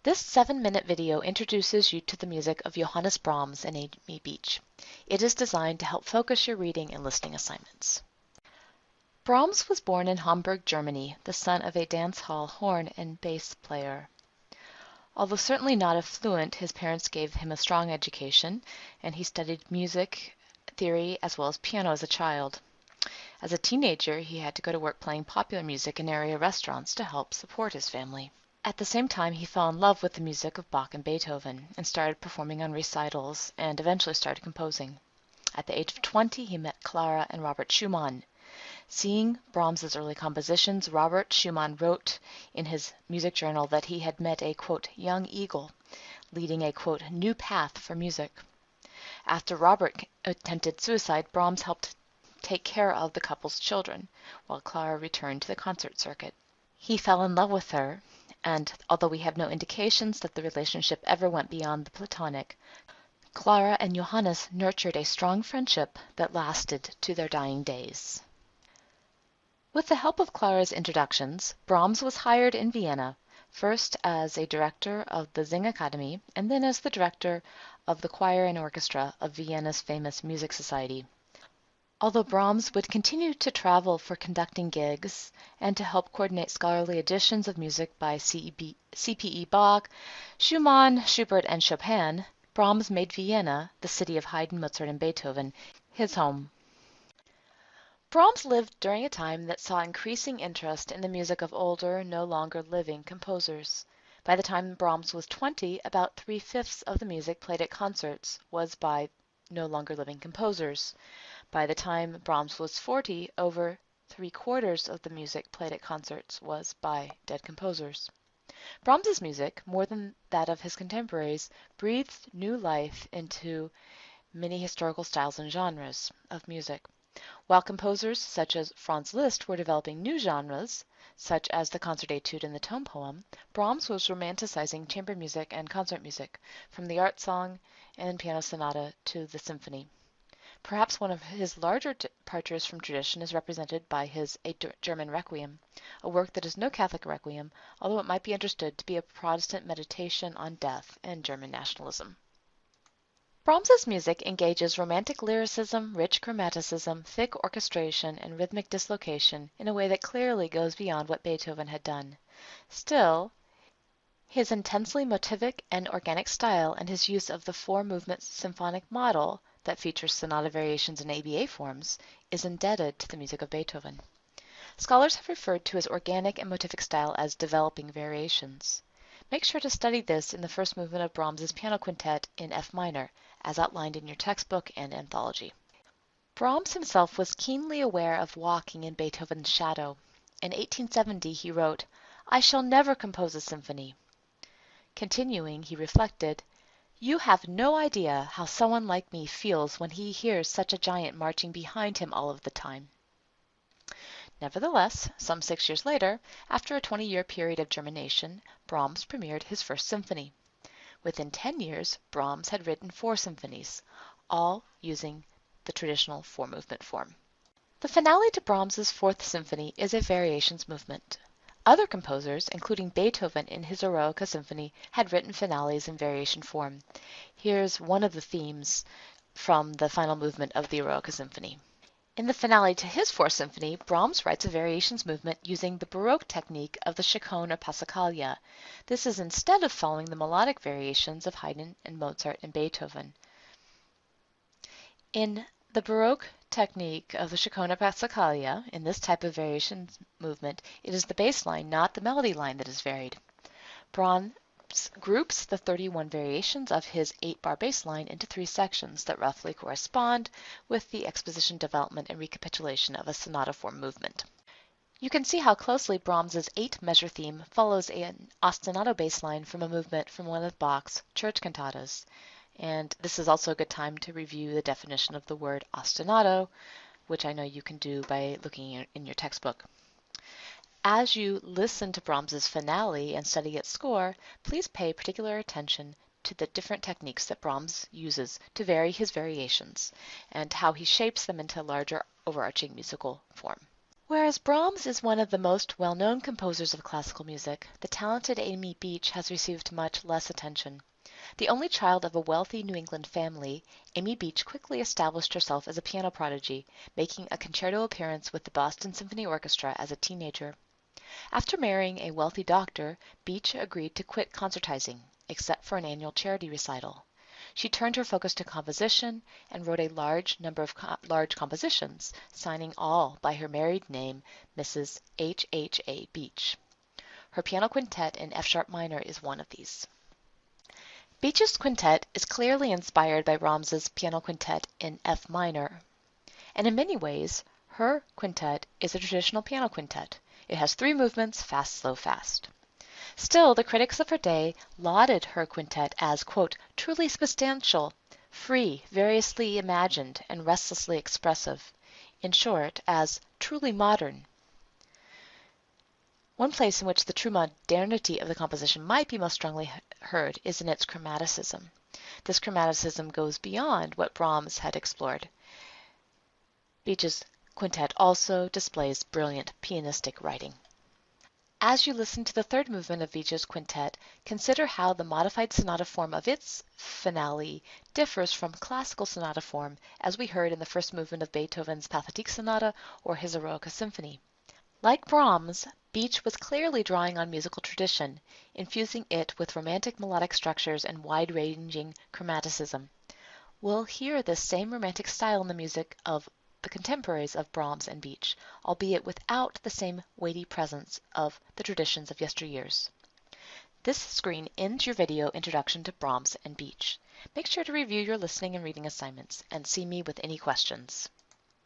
This 7-minute video introduces you to the music of Johannes Brahms and Amy Beach. It is designed to help focus your reading and listening assignments. Brahms was born in Hamburg, Germany, the son of a dance hall horn and bass player. Although certainly not affluent, his parents gave him a strong education, and he studied music theory as well as piano as a child. As a teenager, he had to go to work playing popular music in area restaurants to help support his family. At the same time, he fell in love with the music of Bach and Beethoven and started performing on recitals and eventually started composing. At the age of 20, he met Clara and Robert Schumann. Seeing Brahms's early compositions, Robert Schumann wrote in his music journal that he had met a, quote, young eagle, leading a, quote, new path for music. After Robert attempted suicide, Brahms helped take care of the couple's children, while Clara returned to the concert circuit. He fell in love with her, and although we have no indications that the relationship ever went beyond the platonic, Clara and Johannes nurtured a strong friendship that lasted to their dying days. With the help of Clara's introductions, Brahms was hired in Vienna, first as a director of the Singakademie and then as the director of the choir and orchestra of Vienna's famous music society. Although Brahms would continue to travel for conducting gigs and to help coordinate scholarly editions of music by C.P.E. Bach, Schumann, Schubert, and Chopin, Brahms made Vienna, the city of Haydn, Mozart, and Beethoven, his home. Brahms lived during a time that saw increasing interest in the music of older, no longer living composers. By the time Brahms was 20, about 3/5 of the music played at concerts was by no longer living composers. By the time Brahms was 40, over 3/4 of the music played at concerts was by dead composers. Brahms's music, more than that of his contemporaries, breathed new life into many historical styles and genres of music. While composers such as Franz Liszt were developing new genres, such as the concert etude and the tone poem, Brahms was romanticizing chamber music and concert music, from the art song and piano sonata to the symphony. Perhaps one of his larger departures from tradition is represented by his A German Requiem, a work that is no Catholic requiem, although it might be understood to be a Protestant meditation on death and German nationalism. Brahms's music engages romantic lyricism, rich chromaticism, thick orchestration, and rhythmic dislocation in a way that clearly goes beyond what Beethoven had done. Still, his intensely motivic and organic style and his use of the four-movement symphonic model that features sonata variations and ABA forms is indebted to the music of Beethoven. Scholars have referred to his organic and motivic style as developing variations. Make sure to study this in the first movement of Brahms's piano quintet in F minor, as outlined in your textbook and anthology. Brahms himself was keenly aware of walking in Beethoven's shadow. In 1870 he wrote, "I shall never compose a symphony." Continuing, he reflected, "You have no idea how someone like me feels when he hears such a giant marching behind him all of the time." Nevertheless, some 6 years later, after a 20-year period of germination, Brahms premiered his first symphony. Within 10 years, Brahms had written 4 symphonies, all using the traditional four-movement form. The finale to Brahms's Fourth Symphony is a variations movement. Other composers, including Beethoven in his Eroica Symphony, had written finales in variation form. Here's one of the themes from the final movement of the Eroica Symphony. In the finale to his Fourth Symphony, Brahms writes a variations movement using the Baroque technique of the chaconne or passacaglia. This is instead of following the melodic variations of Haydn and Mozart and Beethoven. In the Baroque technique of the chaconne or passacaglia, in this type of variations movement, it is the bass line, not the melody line, that is varied. Brahms groups the 31 variations of his 8-bar bass line into 3 sections that roughly correspond with the exposition, development, and recapitulation of a sonata form movement. You can see how closely Brahms's 8-measure theme follows an ostinato bass line from a movement from one of Bach's church cantatas. And this is also a good time to review the definition of the word ostinato, which I know you can do by looking in your textbook. As you listen to Brahms's finale and study its score, please pay particular attention to the different techniques that Brahms uses to vary his variations and how he shapes them into a larger overarching musical form. Whereas Brahms is one of the most well-known composers of classical music, the talented Amy Beach has received much less attention. The only child of a wealthy New England family, Amy Beach quickly established herself as a piano prodigy, making a concerto appearance with the Boston Symphony Orchestra as a teenager. After marrying a wealthy doctor, Beach agreed to quit concertizing, except for an annual charity recital. She turned her focus to composition and wrote a large number of large compositions, signing all by her married name, Mrs. H.H.A. Beach. Her piano quintet in F-sharp minor is one of these. Beach's quintet is clearly inspired by Brahms's piano quintet in F minor, and in many ways, her quintet is a traditional piano quintet. It has 3 movements, fast, slow, fast. Still, the critics of her day lauded her quintet as, quote, truly substantial, free, variously imagined, and restlessly expressive. In short, as truly modern. One place in which the true modernity of the composition might be most strongly heard is in its chromaticism. This chromaticism goes beyond what Brahms had explored. Beach's quintet also displays brilliant pianistic writing. As you listen to the 3rd movement of Beach's quintet, consider how the modified sonata form of its finale differs from classical sonata form, as we heard in the 1st movement of Beethoven's Pathetique Sonata or his Eroica Symphony. Like Brahms, Beach was clearly drawing on musical tradition, infusing it with romantic melodic structures and wide-ranging chromaticism. We'll hear this same romantic style in the music of the contemporaries of Brahms and Beach, albeit without the same weighty presence of the traditions of yesteryears. This screen ends your video introduction to Brahms and Beach. Make sure to review your listening and reading assignments and see me with any questions.